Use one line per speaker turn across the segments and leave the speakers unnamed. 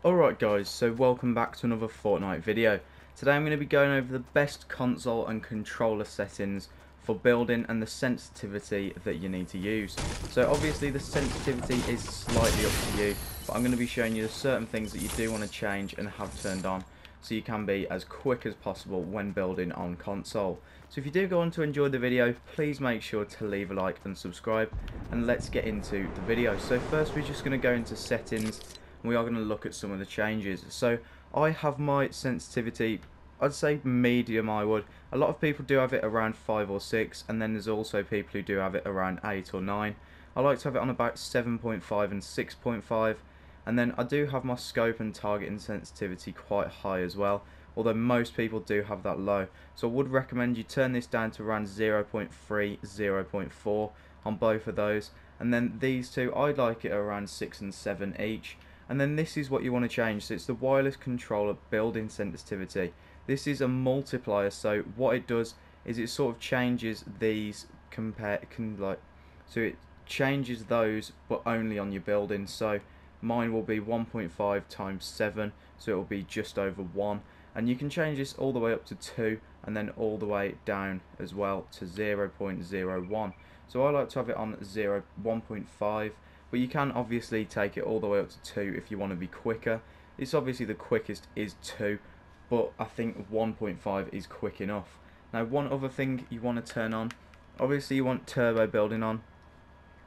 Alright guys, so welcome back to another Fortnite video. Today I'm going to be going over the best console and controller settings for building and the sensitivity that you need to use. So obviously the sensitivity is slightly up to you, but I'm going to be showing you certain things that you do want to change and have turned on so you can be as quick as possible when building on console. So if you do go on to enjoy the video, please make sure to leave a like and subscribe, and let's get into the video. So first we're just going to go into settings. We are going to look at some of the changes. So I have my sensitivity, I'd say medium. A lot of people do have it around 5 or 6, and then there's also people who do have it around 8 or 9. I like to have it on about 7.5 and 6.5, and then I do have my scope and targeting sensitivity quite high as well, although most people do have that low. So I would recommend you turn this down to around 0.3, 0.4 on both of those, and then these two I'd like it around 6 and 7 each. And then this is what you want to change. So it's the wireless controller build-in sensitivity. This is a multiplier, so what it does is it sort of changes these so it changes those but only on your building. So mine will be 1.5 times 7, so it will be just over 1, and you can change this all the way up to 2 and then all the way down as well to 0.01. so I like to have it on 1.5, but you can obviously take it all the way up to 2 if you want to be quicker. It's obviously the quickest is 2, but I think 1.5 is quick enough. Now one other thing you want to turn on, obviously you want turbo building on.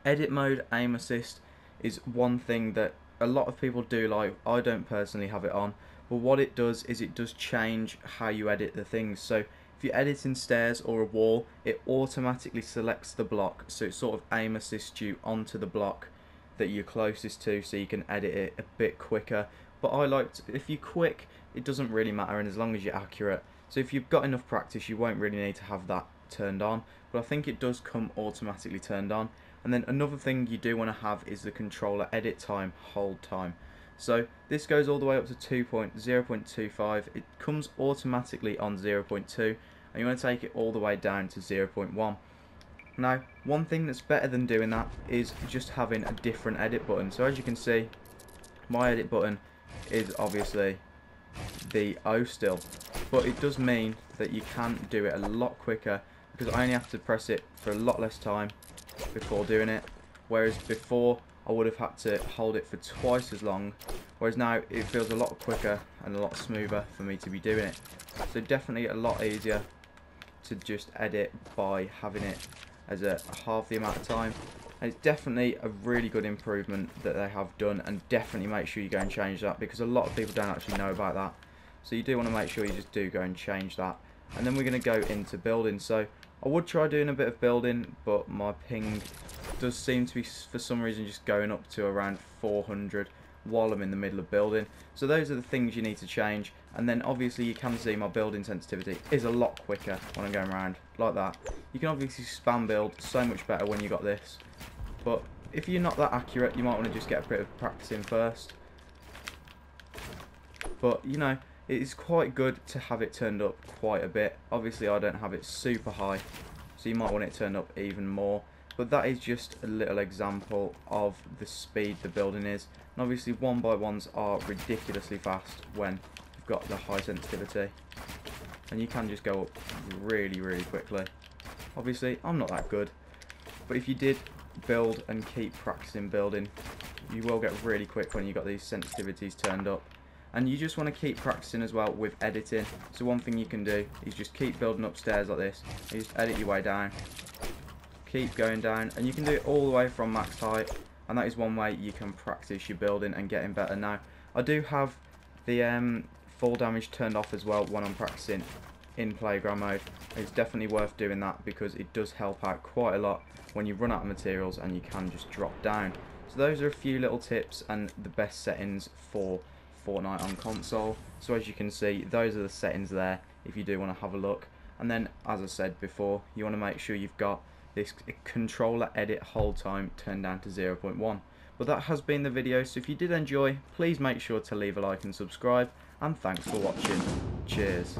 Edit mode, aim assist is one thing that a lot of people do like. I don't personally have it on, but what it does is it does change how you edit the things. So if you're editing stairs or a wall, it automatically selects the block, so it sort of aim assists you onto the block that you're closest to, so you can edit it a bit quicker. But I like to, if you're quick, it doesn't really matter, and as long as you're accurate. So if you've got enough practice, you won't really need to have that turned on, but I think it does come automatically turned on. And then another thing you do want to have is the controller edit time, hold time. So this goes all the way up to 0.25. It comes automatically on 0.2, and you want to take it all the way down to 0.1. Now, one thing that's better than doing that is just having a different edit button. So as you can see, my edit button is obviously the O still, but it does mean that you can do it a lot quicker, because I only have to press it for a lot less time before doing it, whereas before I would have had to hold it for twice as long, whereas now it feels a lot quicker and a lot smoother for me to be doing it. So definitely a lot easier to just edit by having it as a half the amount of time, and it's definitely a really good improvement that they have done, and definitely make sure you go and change that, because a lot of people don't actually know about that. So you do want to make sure you just do go and change that. And then we're going to go into building. So I would try doing a bit of building, but my ping does seem to be for some reason just going up to around 400 while I'm in the middle of building. So those are the things you need to change. And then obviously you can see my building sensitivity is a lot quicker when I'm going around like that. You can obviously spam build so much better when you got this, but if you're not that accurate, you might want to just get a bit of practice in first. But you know, it is quite good to have it turned up quite a bit. Obviously I don't have it super high, so you might want it turned up even more. But that is just a little example of the speed the building is. And obviously 1x1s are ridiculously fast when you've got the high sensitivity, and you can just go up really quickly. Obviously I'm not that good, but if you did build and keep practicing building, you will get really quick when you got these sensitivities turned up. And you just want to keep practicing as well with editing. So one thing you can do is just keep building upstairs like this. You just edit your way down, keep going down, and you can do it all the way from max height, and that is one way you can practice your building and getting better. Now I do have the fall damage turned off as well when I'm practicing in playground mode. It's definitely worth doing that, because it does help out quite a lot when you run out of materials and you can just drop down. So those are a few little tips and the best settings for Fortnite on console. So as you can see, those are the settings there if you do want to have a look. And then, as I said before, you want to make sure you've got this controller edit hold time turned down to 0.1. But that has been the video, so if you did enjoy, please make sure to leave a like and subscribe, and thanks for watching. Cheers.